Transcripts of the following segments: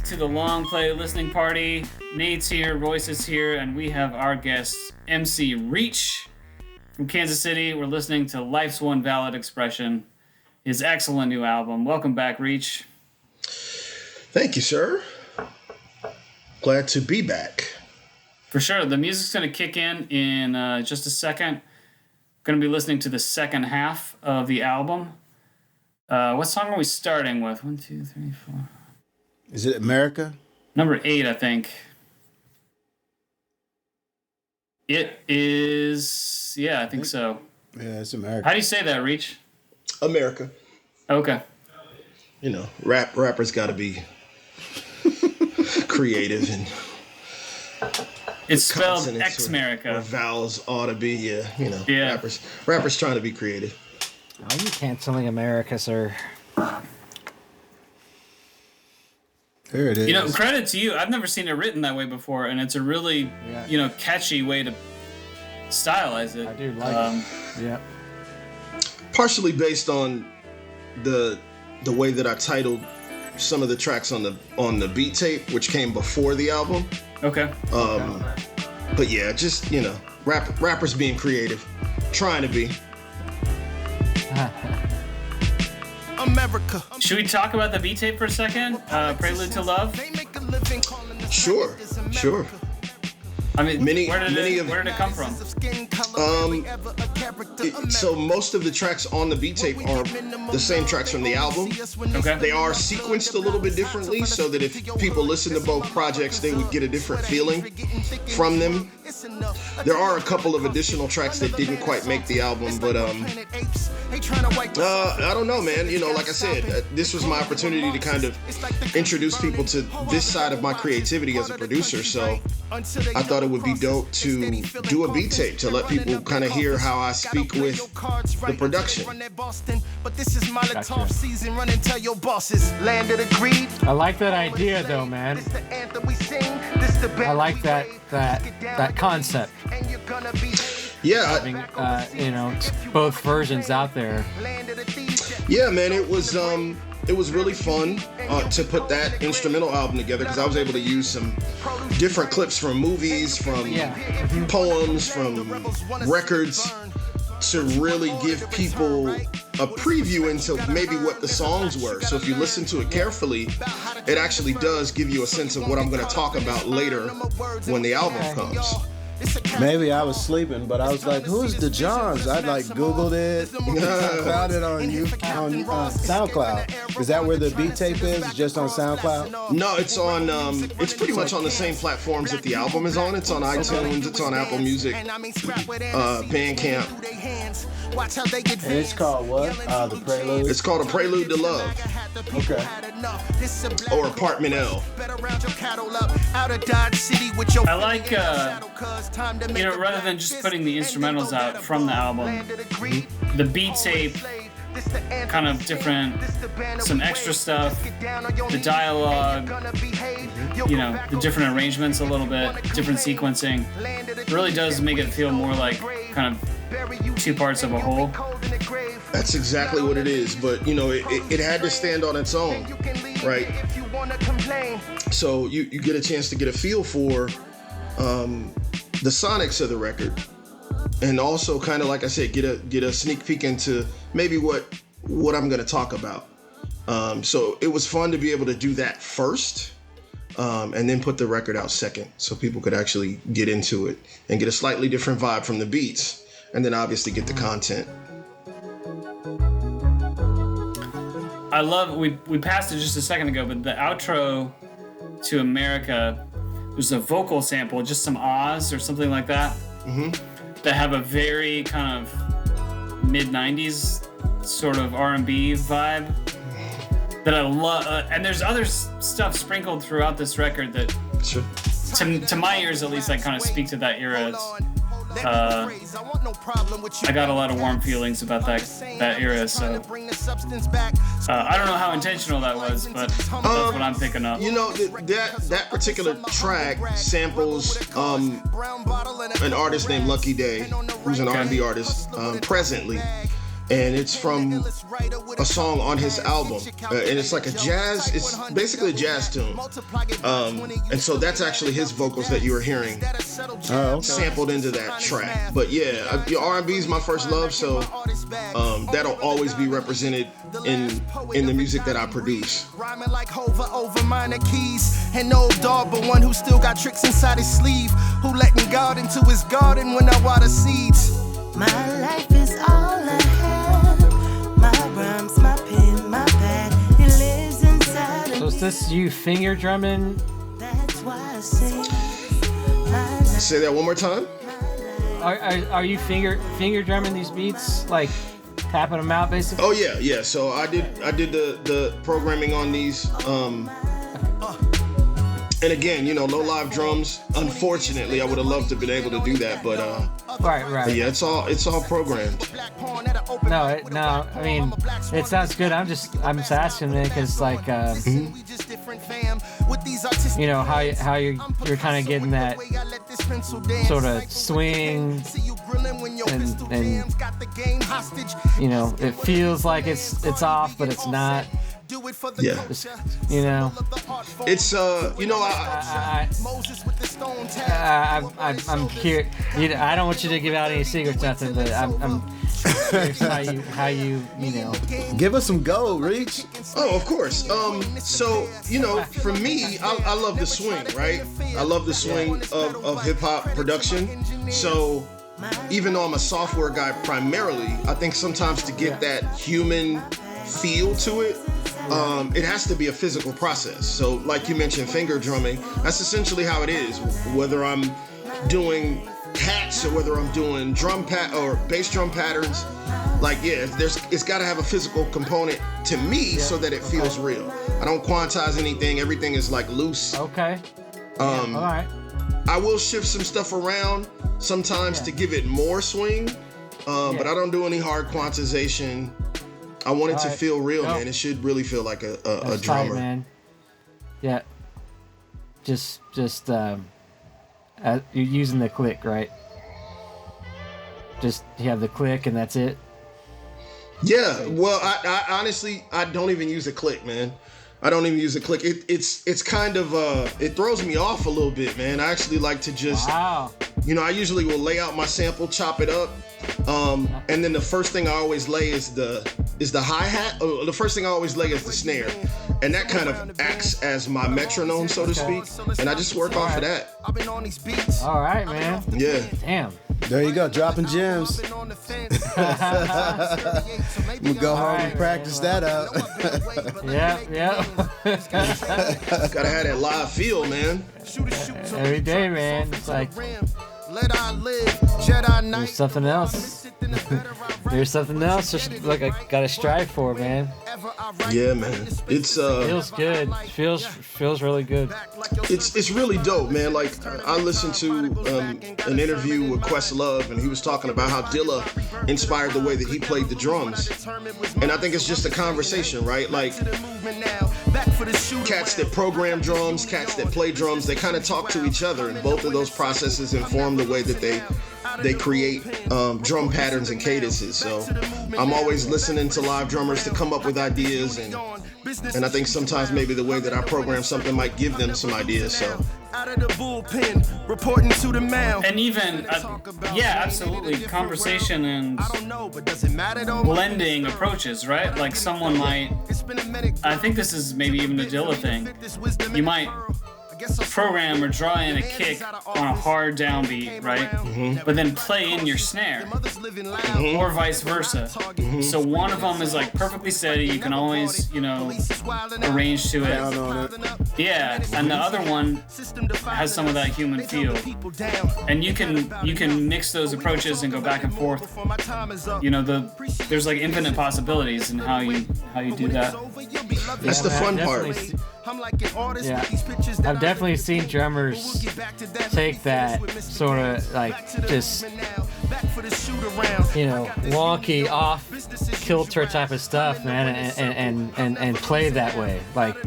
to the Long Play Listening Party. Nate's here, Royce is here, and we have our guest, MC Reach from Kansas City. We're listening to Life's One Valid Expression, his excellent new album. Welcome back, Reach. Thank you, sir. Glad to be back. For sure. The music's going to kick in just a second. Going to be listening to the second half of the album. What song are we starting with? 1, 2, 3, 4. Is it America? Number 8, I think. It is... Yeah, I think so. Yeah, it's America. How do you say that, Reach? America. Okay. You know, rappers got to be creative and... It's spelled X-America. Or vowels ought to be, yeah. Rappers trying to be creative. Are you canceling America, sir? There it is. You know, credit to you. I've never seen it written that way before, and it's a really, catchy way to stylize it. I do like it. Yeah. Partially based on the way that I titled some of the tracks on the beat tape, which came before the album. Okay. But yeah, just rappers being creative, trying to be. America. Should we talk about the beat tape for a second? Prelude to Love? Sure. I mean, where did many it come from? So most of the tracks on the beat tape are the same tracks from the album. Okay. They are sequenced a little bit differently so that if people listen to both projects, they would get a different feeling from them. There are a couple of additional tracks that didn't quite make the album, but I don't know, man. Like I said, this was my opportunity to kind of introduce people to this side of my creativity as a producer, so I thought it would be dope to do a beat tape to let people kind of hear how I speak with the production. I like that idea, though, man. I like that concept. Yeah, having both versions out there. Yeah, man, it was really fun to put that instrumental album together because I was able to use some different clips from movies, from poems, from records to really give people a preview into maybe what the songs were. So if you listen to it carefully, it actually does give you a sense of what I'm going to talk about later when the album comes. Maybe I was sleeping, but I was like, "Who's the Johns?" I Googled it, found it on SoundCloud. Is that where the beat tape is? Just on SoundCloud? No, it's on. It's pretty much on the same platforms that the album is on. It's on iTunes. It's on Apple Music, Bandcamp. And it's called what? The Prelude. It's called A Prelude to Love. Okay. Or Apartment L. I like, rather than just putting the instrumentals out from the album, the beat tape, kind of different, some extra stuff, the dialogue, the different arrangements a little bit, different sequencing. It really does make it feel more like kind of two parts of a whole. That's exactly what it is, but it had to stand on its own, right? So you get a chance to get a feel for the sonics of the record, and also kind of like I said, get a sneak peek into maybe what I'm going to talk about. So it was fun to be able to do that first, and then put the record out second, so people could actually get into it and get a slightly different vibe from the beats, and then obviously get the content. I love, we passed it just a second ago, but the outro to America, there's a vocal sample, just some ahs or something like that, that have a very kind of mid-90s sort of R&B vibe that I love. And there's other stuff sprinkled throughout this record that, sure, to my ears at least, kind of speak to that era. I got a lot of warm feelings about that era, so I don't know how intentional that was, but that's what I'm picking up. That particular track samples an artist named Lucky Day, who's an R&B artist presently, and it's from a song on his album, and it's like a jazz. It's basically a jazz tune, and so that's actually his vocals that you were hearing sampled into that track. But yeah, R&B is my first love, so that'll always be represented in the music that I produce. Rhyming like Hova over minor keys. An old dog, but one who still got tricks inside his sleeve. Who letting God into his garden when I water seeds. My life is all I have. My rhymes, my pen, my pad. It lives inside of So is this you finger drumming? That's why I say Say that one more time. Are you finger drumming these beats, like tapping them out basically? Oh yeah. So I did the programming on these. And again, no live drums. Unfortunately, I would have loved to have been able to do that, but Right. yeah, it's all programmed. No. I mean, it sounds good. I'm just asking, man, because like, how you're kind of getting that sort of swing, and it feels like it's off, but it's not. Yeah. It's I'm curious. I don't want you to give out any secrets, nothing, but I'm curious how you Give us some gold, Reach. Oh, of course. So for me, I love the swing, right? I love the swing of hip hop production. So even though I'm a software guy primarily, I think sometimes to get that human feel to it, it has to be a physical process. So like you mentioned, finger drumming, that's essentially how it is. Whether I'm doing hats or whether I'm doing or bass drum patterns, like it's got to have a physical component to me so that it feels real. I don't quantize anything. Everything is like loose. Okay. All right. I will shift some stuff around sometimes to give it more swing, but I don't do any hard quantization. I want it to feel real, man. It should really feel like a drummer. Tight, man. Yeah. Just you're using the click, right? Just you have the click and that's it. Yeah. Well, I honestly don't even use a click, man. I don't even use a click. It's kind of it throws me off a little bit, man. I actually like to just I usually will lay out my sample, chop it up, and then the first thing I always lay is the hi-hat. The first thing I always lay is the snare, and that kind of acts as my metronome, so to speak, and I just work off of that. All right, man. Yeah. Damn. There you go, dropping gems. We'll go home and practice that out. Yeah. Gotta have that live feel, man. Every day, man. It's like there's something else. There's something else. Just like I gotta strive for, man. Yeah, man. It's feels good. Feels really good. It's really dope, man. Like I listened to an interview with Questlove, and he was talking about how Dilla inspired the way that he played the drums, and I think it's just a conversation, right? Like cats that program drums, cats that play drums, they kind of talk to each other, and both of those processes inform the way that they create drum patterns and cadences. So I'm always listening to live drummers to come up with ideas, and I think sometimes maybe the way that I program something might give them some ideas. So and even absolutely, conversation and blending approaches, right? Like someone might, I think this is maybe even a Dilla thing, you might program or draw in a kick on a hard downbeat, right? Mm-hmm. But then play in your snare, mm-hmm. or vice versa. Mm-hmm. So one of them is like perfectly steady. You can always, arrange to it. Yeah, and the other one has some of that human feel. And you can mix those approaches and go back and forth. There's like infinite possibilities in how you do that. That's the fun part. Yeah, I've definitely seen drummers take that sort of like just wonky, off kilter type of stuff, man, and play that way, like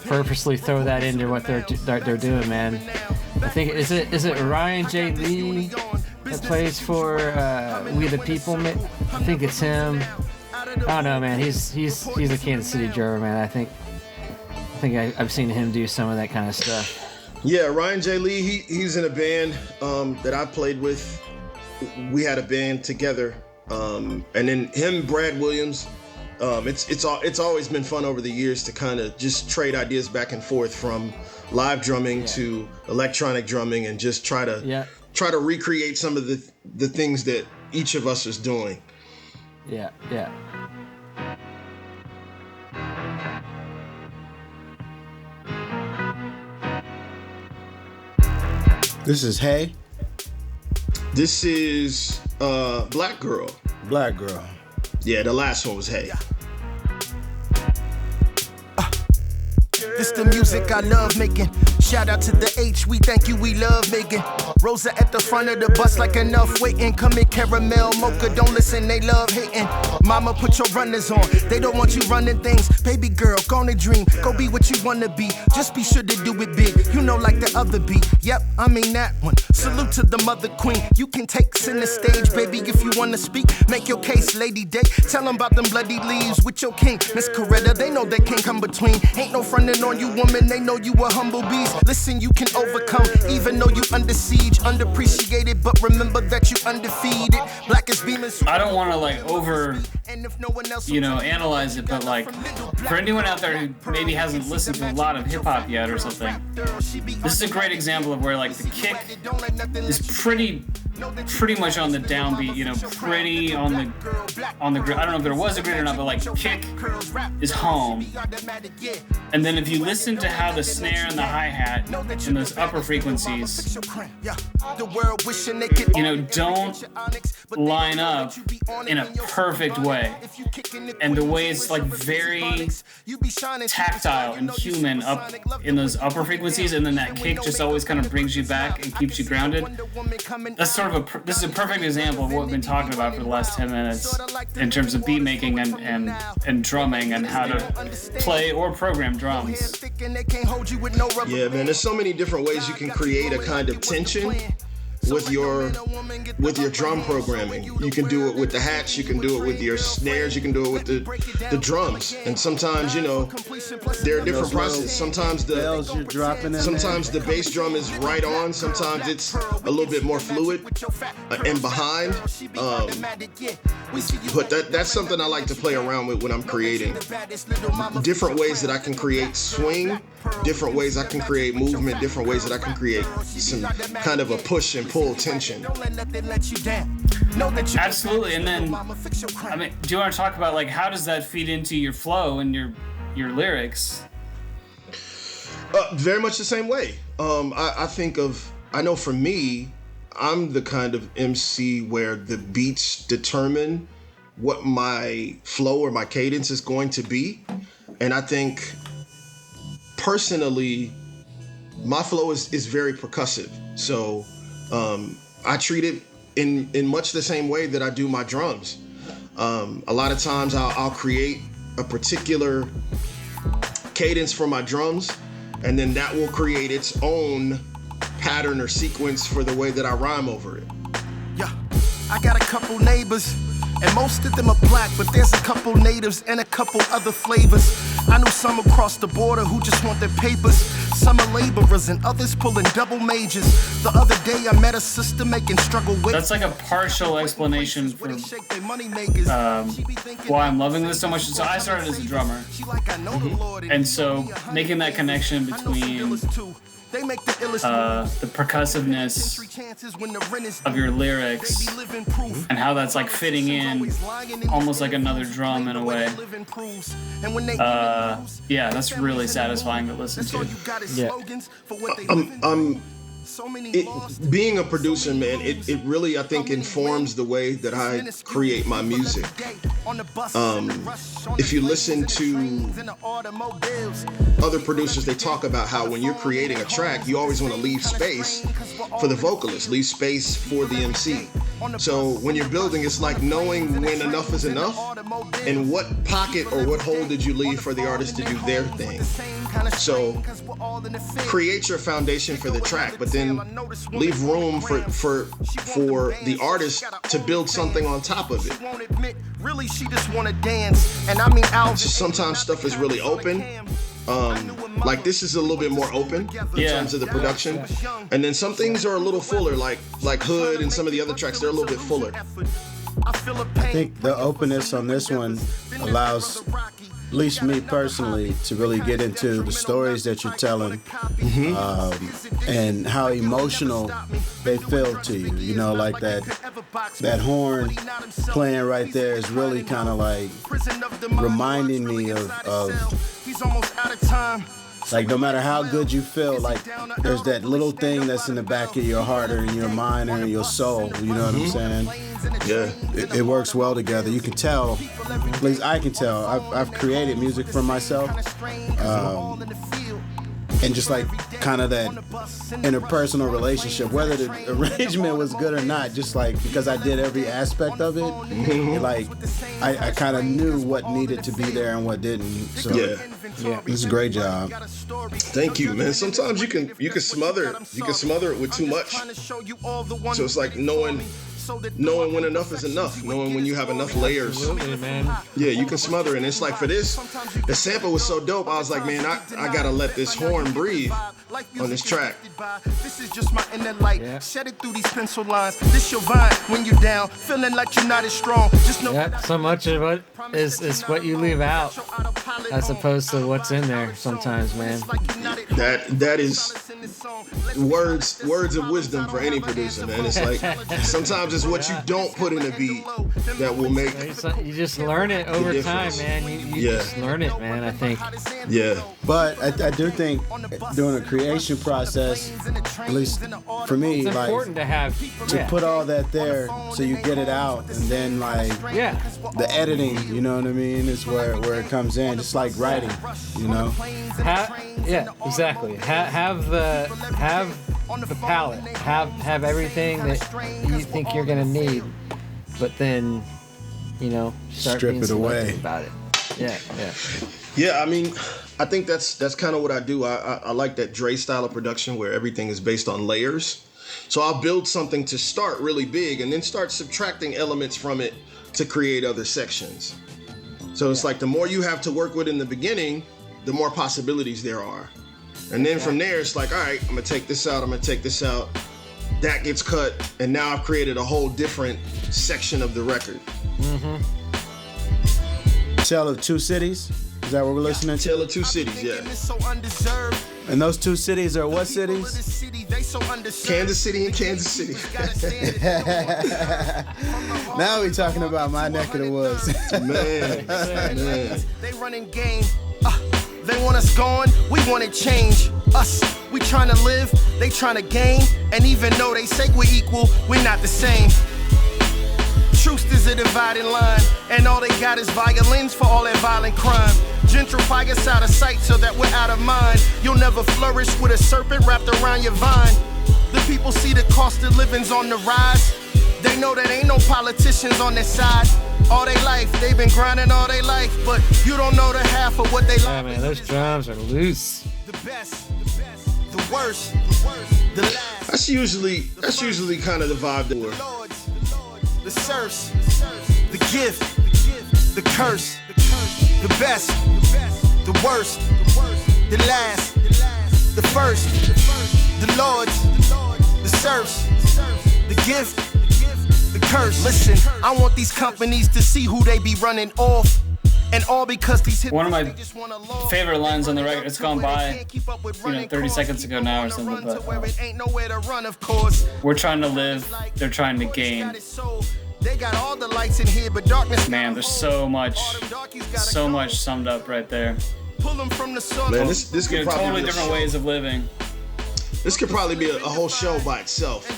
purposely throw that into what they're doing, man. I think is it Ryan J. Lee that plays for We the People. I think it's him. I don't know, man. He's a Kansas City drummer, man. I think I've seen him do some of that kind of stuff. Yeah, Ryan J. Lee, he's in a band that I played with. We had a band together. And then him, Brad Williams. It's always been fun over the years to kind of just trade ideas back and forth from live drumming to electronic drumming and just try to recreate some of the things that each of us is doing. Yeah. This is Hey. This is Black Girl. Black Girl. Yeah, the last one was Hey. This the music I love making. Shout out to the H, we thank you, we love making. Rosa at the front of the bus like enough waiting. Come in caramel, mocha, don't listen, they love hating. Mama, put your runners on, they don't want you running things. Baby girl, gonna dream, go be what you wanna be. Just be sure to do it big, you know like the other beat. Yep, I mean that one. Salute to the mother queen. You can take center stage, baby, if you wanna speak. Make your case, Lady Day. Tell them about them bloody leaves with your king. Miss Coretta, they know they can't come between. Ain't no frontin' on you, woman, they know you a humble beast. Listen, you can overcome, even though you under siege. Underappreciated, but remember that you undefeated. Black is beaming. I don't want to analyze it, but like, for anyone out there who maybe hasn't listened to a lot of hip hop yet or something, this is a great example of where like the kick is pretty much on the downbeat, pretty on the grid. I don't know if there was a grid or not, but like kick is home. And then if you listen to how the snare and the hi-hat in those upper frequencies, don't line up in a perfect way. And the way it's like very tactile and human up in those upper frequencies, and then that kick just always kind of brings you back and keeps you grounded. That's this is a perfect example of what we've been talking about for the last 10 minutes in terms of beat making and drumming and how to play or program drums. Yeah, man, there's so many different ways you can create a kind of tension with your drum programming. You can do it with the hats, you can do it with your snares, you can do it with the drums. And sometimes, there are different processes. Sometimes the bass drum is right on, sometimes it's a little bit more fluid and behind. But that's something I like to play around with when I'm creating. Different ways that I can create swing, different ways I can create movement, different ways that I can create some kind of a push and pull tension. Absolutely. And then, do you want to talk about like how does that feed into your flow and your lyrics? Very much the same way. I know for me, I'm the kind of MC where the beats determine what my flow or my cadence is going to be. And I think personally, my flow is very percussive. So I treat it in much the same way that I do my drums. A lot of times I'll create a particular cadence for my drums, and then that will create its own pattern or sequence for the way that I rhyme over it. Yeah, I got a couple neighbors, and most of them are black, but there's a couple natives and a couple other flavors. I knew some across the border who just want their papers. Some are laborers and others pulling double majors. The other day I met a sister making struggle with. That's like a partial explanation for why I'm loving this so much. So I started as a drummer, and so making that connection between the percussiveness of your lyrics and how that's like fitting in almost like another drum in a way. Yeah, that's really satisfying to listen to. Yeah. Being a producer, man, it really, I think, informs the way that I create my music. If you listen to other producers, they talk about how when you're creating a track, you always want to leave space for the vocalist, leave space for the MC. So when you're building, it's like knowing when enough is enough and what pocket or what hole did you leave for the artist to do their thing. So create your foundation for the track, but then then leave room for the artist to build something on top of it. Really, she just wanna dance, and I mean, So sometimes stuff is really open. Like this is a little bit more open in terms of the production, and then some things are a little fuller, like Hood and some of the other tracks. They're a little bit fuller. I think the openness on this one allows, at least me personally, to really get into the stories that you're telling, and how emotional they feel to you. You know, like that horn playing right there is really kind of like reminding me of like, no matter how good you feel, like there's that little thing that's in the back of your heart or in your mind or in your soul. You know what I'm saying? Yeah, it works well together. You can tell, at least I can tell. I've created music for myself, and just like kind of that interpersonal relationship, whether the arrangement was good or not, just like because I did every aspect of it, like I kind of knew what needed to be there and what didn't. So yeah, it's a great job. Thank you, man. Sometimes you can smother it with too much. So it's like knowing when enough is enough, knowing when you have enough layers. Absolutely, man. Yeah, you can smother it. And it's like for this, the sample was so dope. I was like, man, I gotta let this horn breathe on this track. This is just my inner light. Shed it through these pencil lines. This your vibe when you down, feeling like you're not as strong. Just know So much of it is what you leave out, as opposed to what's in there sometimes, man. That is words of wisdom for any producer, man. It's like sometimes it's what you don't put in a beat that will make. You just learn it over time, man. You just learn it, man. I think. Yeah. But I do think during the creation process, at least for me, It's like important to have put all that there so you get it out, and then like the editing, you know what I mean, is where it comes in. Just like writing, you know. Exactly. Have the palette. Have everything that you think you're gonna need, but then, you know, start strip being it away about it. Yeah. Yeah, I mean, I think that's kind of what I do. I like that Dre style of production where everything is based on layers. So I'll build something to start really big and then start subtracting elements from it to create other sections. So it's like the more you have to work with in the beginning, the more possibilities there are. And then from there, it's like, all right, I'm gonna take this out, I'm gonna take this out. That gets cut, and now I've created a whole different section of the record. Tale of Two Cities? Is that what we're listening to? Tale of Two Cities, yeah. And those two cities are what cities? Kansas City and Kansas City. Now we talking about my neck of the woods. Man. They running game. They want us gone, we want it change. Us, we trying to live, they trying to gain. And even though they say we're equal, we're not the same. Truth is a dividing line, and all they got is violins for all that violent crime. Gentrify us out of sight so that we're out of mind. You'll never flourish with a serpent wrapped around your vine. The people see the cost of living's on the rise. They know that ain't no politicians on their side. All they life, they've been grinding all their life, but you don't know the half of what they like. Yeah, man, those drums are loose. The best, the worst, the last. That's usually kind of the vibe that we're. The serfs, the gift, the curse, the best, the worst, the last, the first, the lords, the serfs, the gift, the curse. Listen, I want these companies to see who they be running off. And all because these One of my favorite lines on the record, it's gone by, 30 seconds ago now or something, but we're trying to live, they're trying to gain. They got all the lights in here, but darkness. Man, there's so much summed up right there. Man, this could probably totally different ways of living. This could probably be a whole show by itself.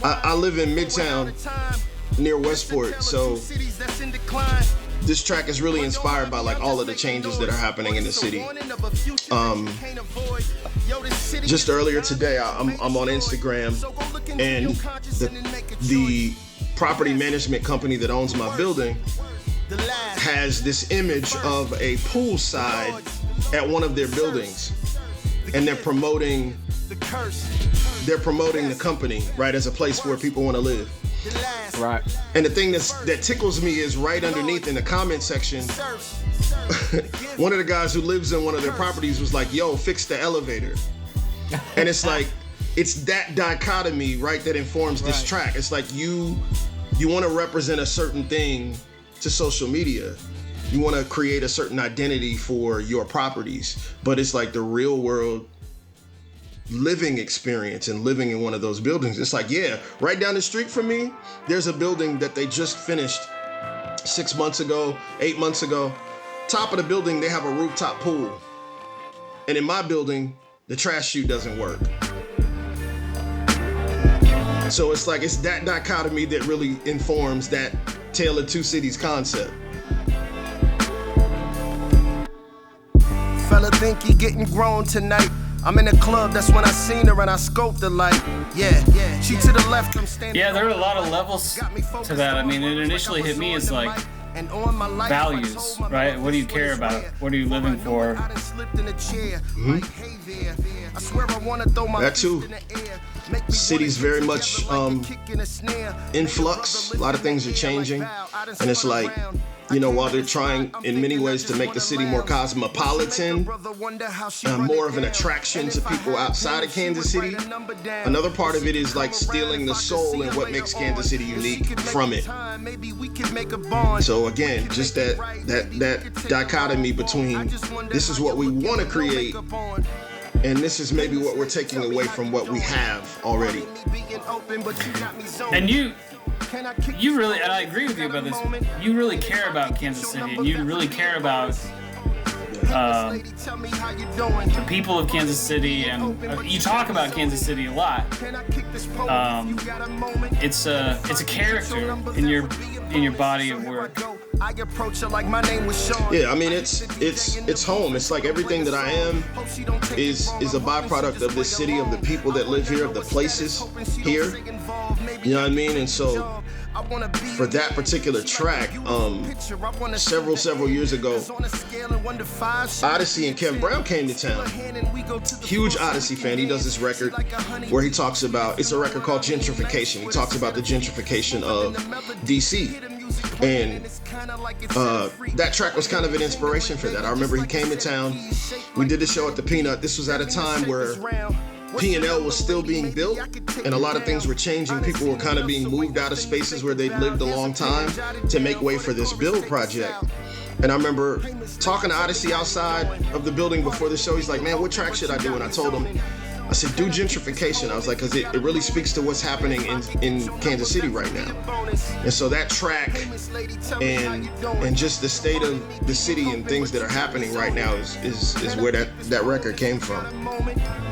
I live in Midtown, near Westport, so this track is really inspired by like all of the changes that are happening in the city. Just earlier today, I'm on Instagram, and the property management company that owns my building has this image of a poolside at one of their buildings. and they're promoting the company, right, as a place where people want to live. Right. And the thing that tickles me is right underneath in the comment section, one of the guys who lives in one of their properties was like, yo, fix the elevator. And it's like, it's that dichotomy, right, that informs this track. It's like you want to represent a certain thing to social media. You want to create a certain identity for your properties, but it's like the real world living experience and living in one of those buildings. It's like, yeah, right down the street from me, there's a building that they just finished 6 months ago, 8 months ago. Top of the building, they have a rooftop pool. And in my building, the trash chute doesn't work. So it's like, it's that dichotomy that really informs that Tale of Two Cities concept. Fella think he getting grown tonight. I'm in the club, that's when I seen her and I scoped the light. Yeah, she to the left, I'm standing. Yeah, there are a lot of levels to that. I mean, it initially hit me as like values, right? What do you care about? What are you living for? That too. City's very much in flux. A lot of things are changing. And it's like, you know, while they're trying in many ways to make the city more cosmopolitan, more of an attraction to people outside of Kansas City, another part of it is like stealing the soul and what makes Kansas City unique from it. So again, just that dichotomy between this is what we want to create and this is maybe what we're taking away from what we have already. And you really, and I agree with you about this, you really care about Kansas City, and you really care about the people of Kansas City, and you talk about Kansas City a lot. It's a character in your body of work. Yeah, I mean it's home. It's like everything that I am is a byproduct of this city, of the people that live here, of the places here. You know what I mean? And so for that particular track, several years ago, Odyssey and Kevin Brown came to town. Huge Odyssey fan. He does this record where he talks about, it's a record called Gentrification. He talks about the gentrification of DC. And that track was kind of an inspiration for that. I remember he came to town. We did the show at the Peanut. This was at a time where P&L was still being built and a lot of things were changing. People were kind of being moved out of spaces where they'd lived a long time to make way for this build project. And I remember talking to Odyssey outside of the building before the show. He's like, man, what track should I do? And I told him, I said, do Gentrification. I was like, because it really speaks to what's happening in Kansas City right now. And so that track and just the state of the city and things that are happening right now is where that record came from.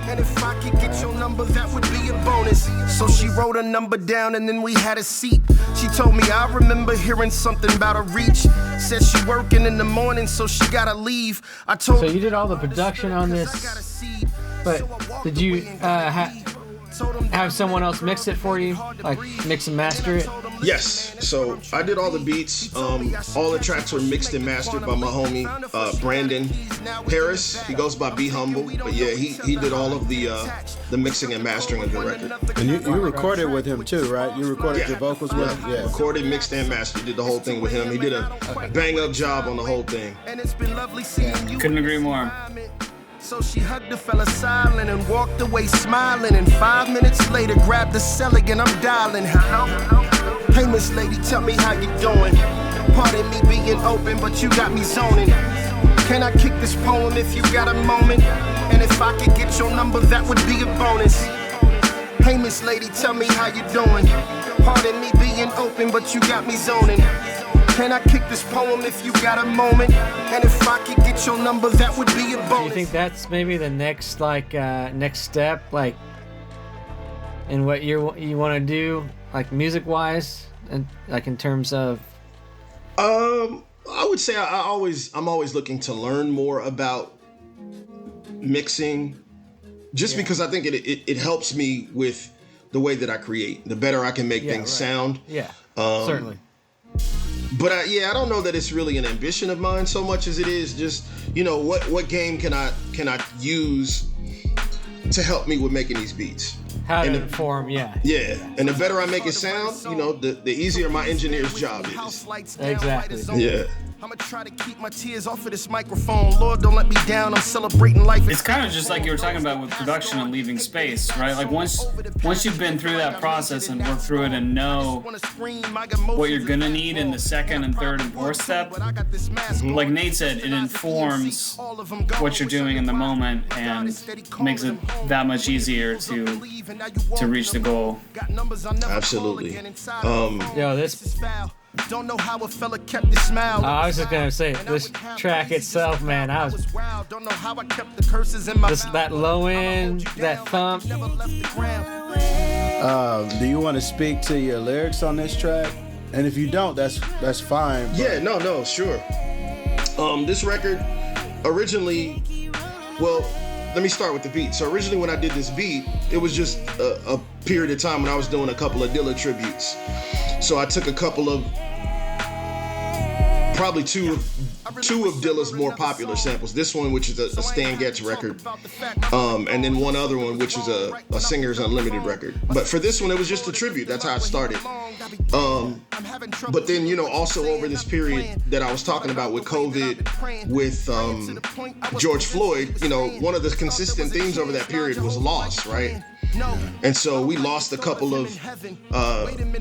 And if I could get your number, that would be a bonus. So she wrote a number down and then we had a seat. She told me, I remember hearing something about a reach. Said she working in the morning, so she gotta leave. I told So you did all the production on this, but did you have someone else mix it for you? Like mix and master it? Yes, so I did all the beats. All the tracks were mixed and mastered by my homie Brandon Harris. He goes by Be Humble, but yeah, he did all of the mixing and mastering of the record. And you recorded with him too, right? You recorded your vocals with him? Yeah. Recorded, mixed, and mastered. Did the whole thing with him. He did a bang-up job on the whole thing. Couldn't agree more. So she hugged the fella silent and walked away smiling. And 5 minutes later, grabbed the celly and I'm dialing. Hello? Hey, Miss Lady, tell me how you doing. Pardon me being open, but you got me zoning. Can I kick this poem if you got a moment? And if I could get your number, that would be a bonus. Hey, Miss Lady, tell me how you doing. Pardon me being open, but you got me zoning. Can I kick this poem if you got a moment? And if I could get your number, that would be a bonus. Do you think that's maybe the next next step, like in what you want to do, like music wise, and like in terms of? I would say I'm always looking to learn more about mixing, just because I think it helps me with the way that I create. The better I can make things sound. Yeah, certainly. But I don't know that it's really an ambition of mine so much as it is just, you know, what game can I use to help me with making these beats. How to inform, yeah. Yeah, and the better I make it sound, you know, the easier my engineer's job is. Exactly. Yeah. I'ma try to keep my tears off of this microphone. Lord, don't let me down. I'm celebrating life. It's kind of just like you were talking about with production and leaving space, right? Like once you've been through that process and worked through it and know what you're gonna need in the second and third and fourth step, like Nate said, it informs what you're doing in the moment and makes it that much easier to reach the goal. Absolutely. Yo, this. Don't know how a fella kept his smile. I was just gonna say this track itself, man. Don't know how I kept the curses in my that low end, that thump. Do you want to speak to your lyrics on this track? And if you don't, that's fine. But... Yeah, no, sure. This record originally, well, let me start with the beat. So originally when I did this beat, it was just a period of time when I was doing a couple of Dilla tributes. So I took a couple of, probably two of Dilla's more popular samples. This one, which is a Stan Getz record, and then one other one, which is a Singers Unlimited record. But for this one, it was just a tribute. That's how it started. But then, you know, also over this period that I was talking about with COVID, with George Floyd, you know, one of the consistent themes over that period was loss, right? And so we lost a couple of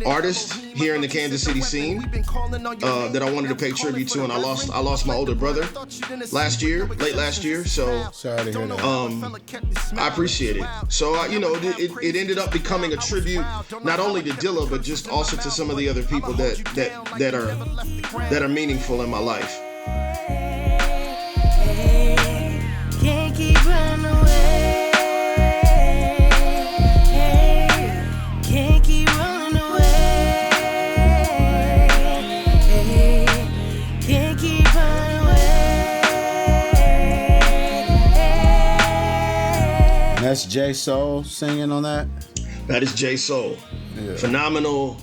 artists here in the Kansas City scene that I wanted to pay tribute to, and I lost my older brother late last year. So sorry to hear that. I appreciate it. So you know, it ended up becoming a tribute not only to Dilla, but just also to some of the other people that are meaningful in my life. Can't keep running away. Can't keep running away. Can't keep running away. And that's J Soul singing on that? That is J Soul. Yeah. Phenomenal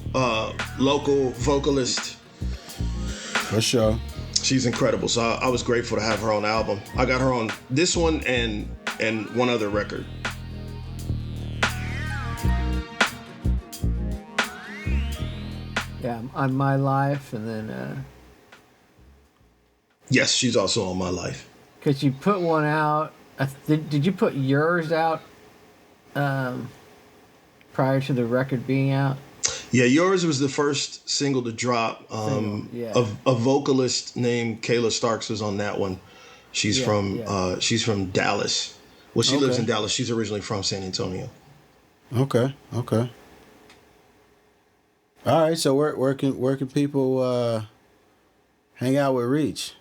local vocalist. For sure. She's incredible. So I was grateful to have her on the album. I got her on this one and one other record. Yeah, on My Life, and then. Yes, she's also on My Life. Because you put one out. Did you put yours out prior to the record being out? Yeah, yours was the first single to drop. Yeah. A vocalist named Kayla Starks was on that one. She's from Dallas. Well, she lives in Dallas. She's originally from San Antonio. Okay. All right. So where can people hang out with Reach?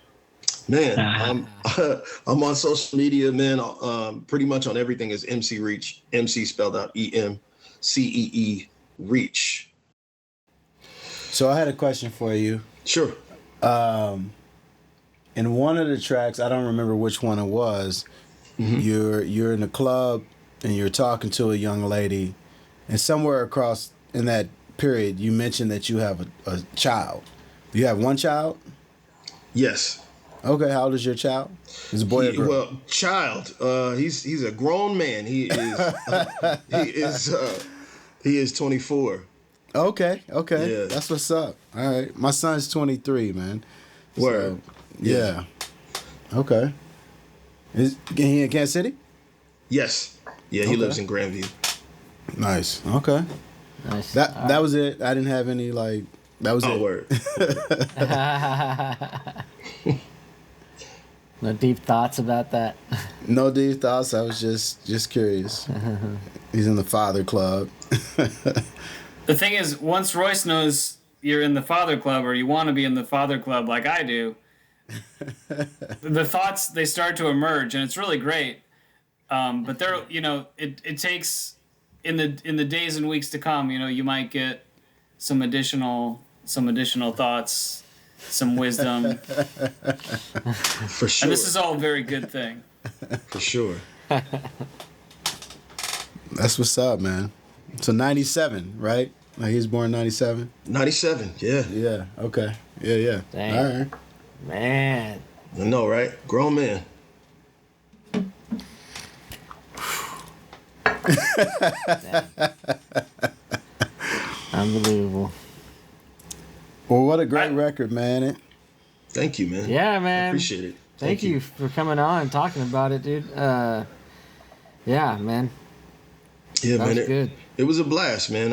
Man, I'm on social media, man. Pretty much on everything is MC Reach. MC spelled out EMCEE Reach. So I had a question for you. Sure. In one of the tracks, I don't remember which one it was. Mm-hmm. You're in a club and you're talking to a young lady, and somewhere across in that period, you mentioned that you have a child. You have one child? Yes. Okay, how old is your child? Is a boy or girl? Well, child. He's a grown man. He is 24. Okay. Yeah. That's what's up. All right. My son's 23, man. Word. So, yeah. Okay. Is he in Kansas City? Yes. Yeah, he lives in Grandview. Nice. Okay. Nice. That was it. I didn't have any that was it. Word. No deep thoughts about that? No deep thoughts. I was just curious. He's in the father club. The thing is, once Royce knows you're in the father club or you want to be in the father club like I do, the thoughts, they start to emerge, and it's really great. But there, you know, it takes in the days and weeks to come, you know, you might get some additional thoughts, some wisdom. For sure. And this is all a very good thing. For sure. That's what's up, man. So 97, right? Like he was born 97? 97, yeah. Yeah, okay. Yeah. Dang. All right. Man. I know, right? Grown man. Unbelievable. Well, what a great record, man. Thank you, man. Yeah, I man. appreciate it. Thank you for coming on and talking about it, dude. Yeah, man. Yeah, That man. was good. It was a blast, man.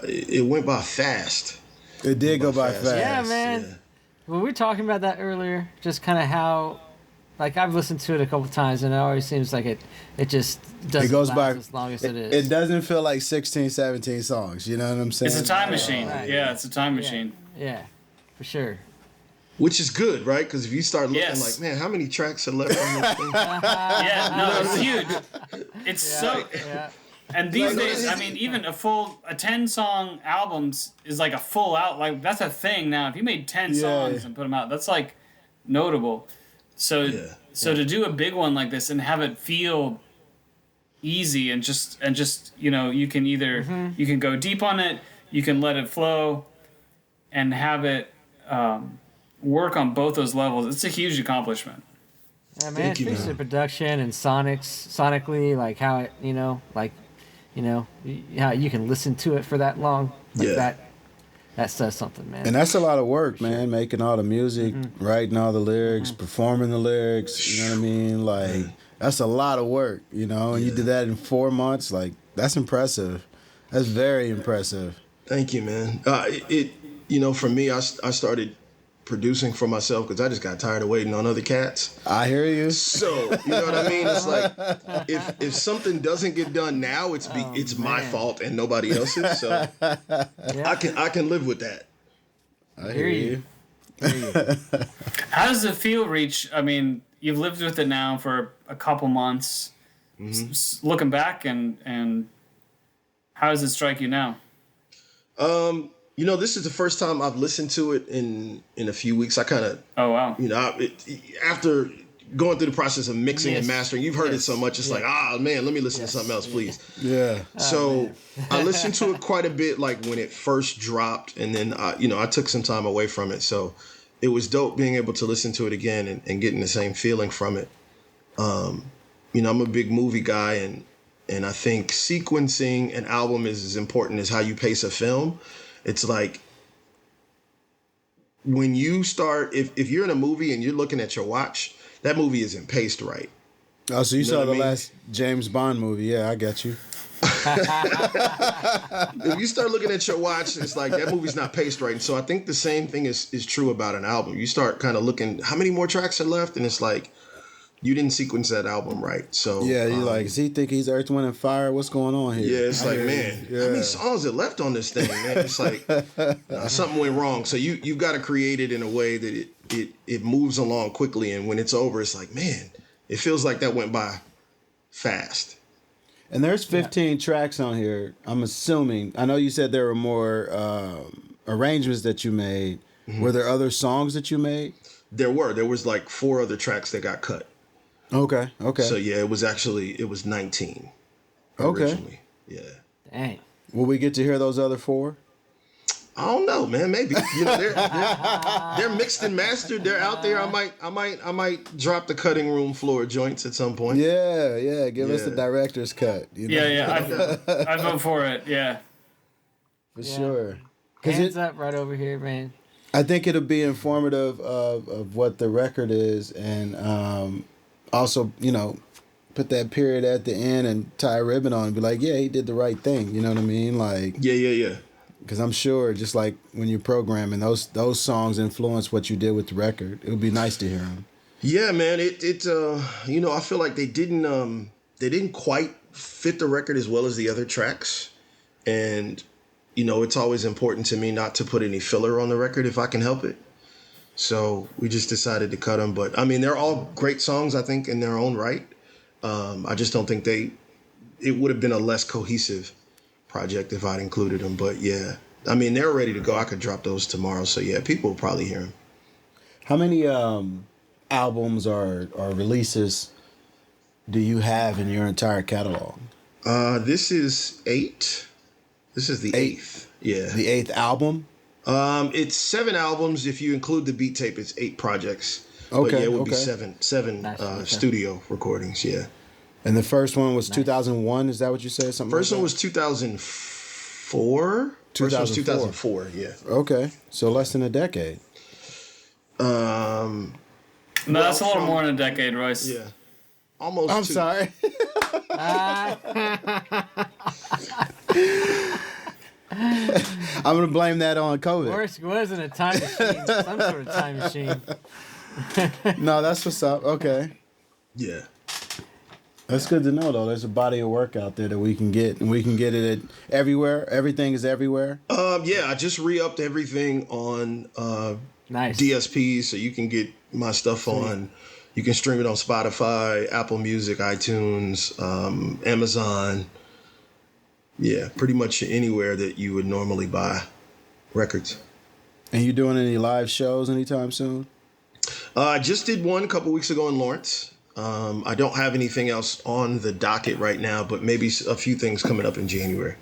It went by fast. It did go by fast. Yeah, man. Yeah. Well, we were talking about that earlier, just kind of how, like, I've listened to it a couple times, and it always seems like it just doesn't It goes last by as long as it is. It doesn't feel like 16, 17 songs. You know what I'm saying? It's a time machine. Right. Yeah, it's a time machine. Yeah, for sure. Which is good, right? Because if you start looking Yes. like, man, how many tracks are left on this thing? Yeah, no, it's huge. It's so. Yeah. And these days, I mean, even a 10-song albums is like a full out. Like, that's a thing now. If you made 10 songs and put them out, that's like notable. So, to do a big one like this and have it feel easy and just you can either you can go deep on it, you can let it flow, and have it work on both those levels. It's a huge accomplishment. Yeah, man. Thank you, It speaks man. to production and sonically, like how it, how you can listen to it for that long. Like that says something, man. And that's a lot of work, man. Making all the music, writing all the lyrics, performing the lyrics. You know what I mean? Like that's a lot of work. And you did that in 4 months. Like that's impressive. That's very impressive. Thank you, man. For me, I started producing for myself because I just got tired of waiting on other cats. I hear you. So, you know what I mean? It's like if something doesn't get done now, it's my fault and nobody else's. So I can live with that. I hear you. How does it feel, Reach? I mean, you've lived with it now for a couple months. Looking back, and how does it strike you now? This is the first time I've listened to it in a few weeks. I kind of, Oh wow. After going through the process of mixing and mastering, you've heard it so much. It's like, man, let me listen to something else, please. Yeah. So I listened to it quite a bit, like when it first dropped, and then I took some time away from it. So it was dope being able to listen to it again and getting the same feeling from it. I'm a big movie guy, and I think sequencing an album is as important as how you pace a film. It's like when you start, if you're in a movie and you're looking at your watch, that movie isn't paced right. Oh, so you saw what the I mean? last James Bond movie? Yeah, I got you. If you start looking at your watch, it's like that movie's not paced right. And so I think the same thing is true about an album. You start kind of looking, how many more tracks are left? And it's like, you didn't sequence that album right. So Yeah, you like, does he think he's Earth, Wind, and Fire? What's going on here? yeah, it's like, man, how many songs are left on this thing, man? It's like something went wrong. So you've got to create it in a way that it moves along quickly, and when it's over, it's like, man, it feels like that went by fast. And there's 15 tracks on here. I'm assuming. I know you said there were more arrangements that you made. Were there other songs that you made? There was like 4 other tracks that got cut. Okay. So yeah, it was 19 originally. Yeah. Dang. Will we get to hear those other 4? I don't know, man. Maybe they're mixed and mastered. They're out there. I might drop the cutting room floor joints at some point. Yeah. Give us the director's cut. Yeah. I vote for it. Yeah. For sure. Hands up right over here, man. I think it'll be informative of what the record is, and also, put that period at the end and tie a ribbon on and be like, yeah, he did the right thing. You know what I mean? Like, Yeah. because I'm sure, just like when you're programming, those songs influence what you did with the record. It would be nice to hear them. Yeah, man. I feel like they didn't quite fit the record as well as the other tracks, and it's always important to me not to put any filler on the record if I can help it. So we just decided to cut them. But I mean, they're all great songs, I think, in their own right. I just don't think it would have been a less cohesive project if I'd included them. But yeah, I mean, they're ready to go. I could drop those tomorrow. So yeah, people will probably hear them. How many albums or releases do you have in your entire catalog? This is 8. This is the 8th. Yeah. The 8th album? It's 7 albums. If you include the beat tape, it's 8 projects. Okay. But yeah, it would be seven Nice. studio recordings. Yeah. And the first one was 2001. Is that what you said? Something. First like one was 2004. First one was 2004. Yeah. Okay, so less than a decade. No, that's a little more than a decade, Royce. Yeah. Almost. I'm sorry. I'm gonna blame that on COVID. Royce wasn't a time machine, some sort of time machine. No, that's what's up. Okay. Yeah. That's good to know, though. There's a body of work out there that we can get, and we can get it everywhere. Everything is everywhere. Yeah, I just re-upped everything on Nice. DSP, so you can get my stuff on. You can stream it on Spotify, Apple Music, iTunes, Amazon. Yeah, pretty much anywhere that you would normally buy records. And you doing any live shows anytime soon? I just did one a couple weeks ago in Lawrence. I don't have anything else on the docket right now, but maybe a few things coming up in January.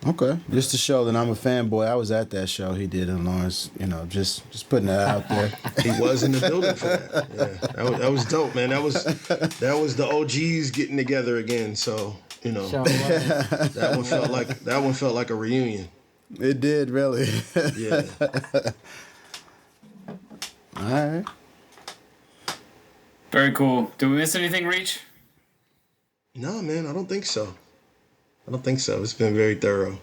Okay, just to show that I'm a fanboy. I was at that show he did in Lawrence. You know, just putting that out there. He was in the building for that. Yeah, that was dope, man. That was the OGs getting together again. So that one felt like a reunion. It did, really. Yeah. All right. Very cool. Did we miss anything, Reach? No, man, I don't think so. It's been very thorough.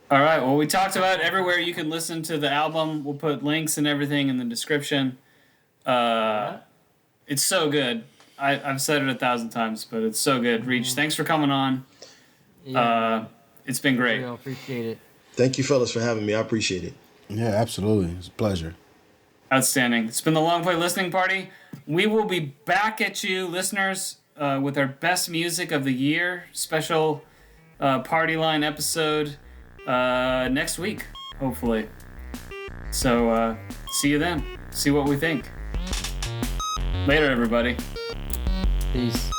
All right. Well, we talked about everywhere you can listen to the album. We'll put links and everything in the description. It's so good. I've said it 1,000 times, but it's so good. Reach, thanks for coming on. Yeah. It's been great. I appreciate it. Thank you, fellas, for having me. I appreciate it. Yeah, absolutely. It's a pleasure. Outstanding. It's been the Long Play Listening Party. We will be back at you, listeners, with our best music of the year. Special party line episode next week, hopefully. So see you then. See what we think. Later, everybody. Peace.